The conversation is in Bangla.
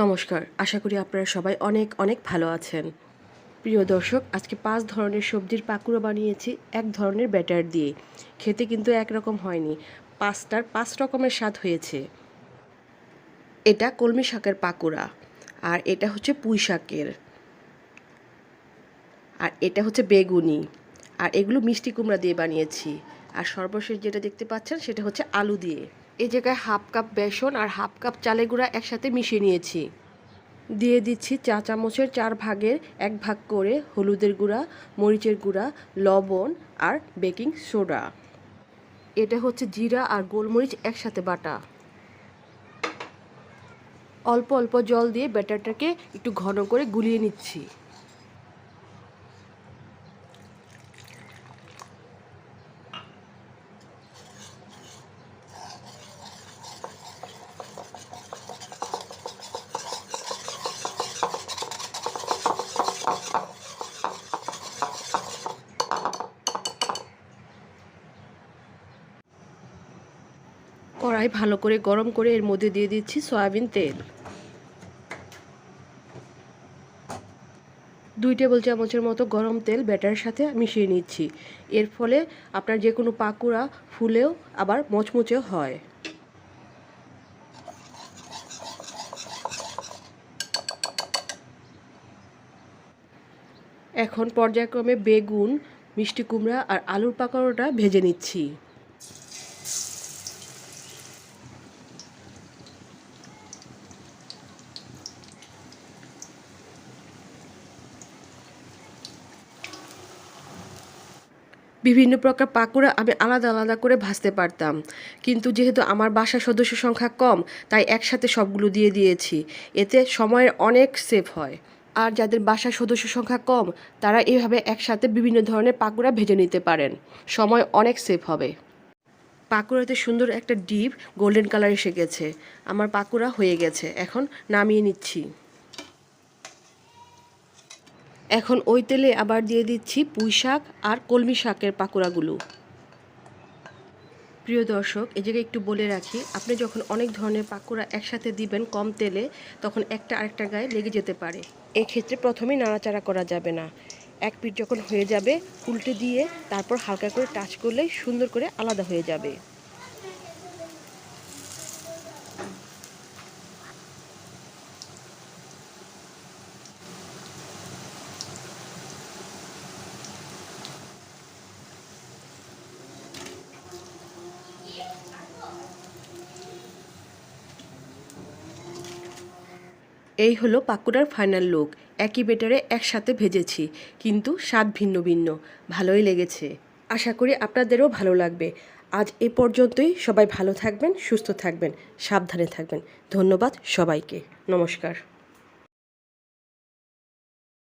নমস্কার, আশা করি আপনারা সবাই অনেক অনেক ভালো আছেন। প্রিয় দর্শক, আজকে 5 ধরনের সবজির পাকুড়া বানিয়েছি এক ধরনের ব্যাটার দিয়ে। খেতে কিন্তু একরকম হয়নি, 5টার 5 রকমের স্বাদ হয়েছে। এটা কলমি শাকের পাকুড়া, আর এটা হচ্ছে পুঁই শাকের, আর এটা হচ্ছে বেগুনি, আর এগুলো মিষ্টি কুমড়া দিয়ে বানিয়েছি। আর সর্বশেষ যেটা দেখতে পাচ্ছেন সেটা হচ্ছে আলু দিয়ে। এই জায়গায় হাফ কাপ বেসন আর হাফ কাপ চালের গুঁড়া একসাথে মিশিয়ে নিয়েছি। দিয়ে দিচ্ছি চা চামচের 4 ভাগের 1 ভাগ করে হলুদের গুঁড়া, মরিচের গুঁড়া, লবণ আর বেকিং সোডা। এটা হচ্ছে জিরা আর গোলমরিচ একসাথে বাটা। অল্প অল্প জল দিয়ে ব্যাটারটাকে একটু ঘন করে গুলিয়ে নিচ্ছি। কড়াই ভালো করে গরম করে এর মধ্যে দিয়ে দিচ্ছি সয়াবিন তেল। 2 টেবিল চামচের মতো গরম তেল ব্যাটারের সাথে মিশিয়ে নিচ্ছি। এর ফলে আপনার যে কোনো পাকুড়া ফুলেও আবার মচমচেও হয়। এখন পর্যায়ক্রমে বেগুন, মিষ্টি কুমড়া আর আলুর পাকোড়াটা ভেজে নিচ্ছি। বিভিন্ন প্রকার পাকোড়া আমি আলাদা আলাদা করে ভাজতে পারতাম, কিন্তু যেহেতু আমার বাসার সদস্য সংখ্যা কম, তাই একসাথে সবগুলো দিয়ে দিয়েছি। এতে সময়ের অনেক সেভ হয়। আর যাদের বাসার সদস্য সংখ্যা কম, তারা এইভাবে একসাথে বিভিন্ন ধরনের পাকোড়া ভেজে নিতে পারেন, সময় অনেক সেভ হবে। পাকোড়াতে সুন্দর একটা ডিপ গোল্ডেন কালার এসে গেছে। আমার পাকোড়া হয়ে গেছে, এখন নামিয়ে নিচ্ছি। এখন ওই তেলে আবার দিয়ে দিচ্ছি পুঁই শাক আর কলমি শাকের পাকোড়াগুলো। প্রিয় দর্শক, এই জায়গায় একটু বলে রাখি, আপনি যখন অনেক ধরনের পাকোড়া একসাথে দিবেন কম তেলে, তখন একটা আরেকটা গায়ে লেগে যেতে পারে। এক্ষেত্রে প্রথমেই নাড়াচাড়া করা যাবে না। এক পিঠ যখন হয়ে যাবে উল্টে দিয়ে তারপর হালকা করে টাচ করলেই সুন্দর করে আলাদা হয়ে যাবে। এই হলো পাকোড়ার ফাইনাল লুক। একই বেটারে একসাথে ভেজেছি, কিন্তু স্বাদ ভিন্ন ভিন্ন। ভালোই লেগেছে, আশা করি আপনাদেরও ভালো লাগবে। আজ এ পর্যন্তই। সবাই ভালো থাকবেন, সুস্থ থাকবেন, সাবধানে থাকবেন। ধন্যবাদ সবাইকে। নমস্কার।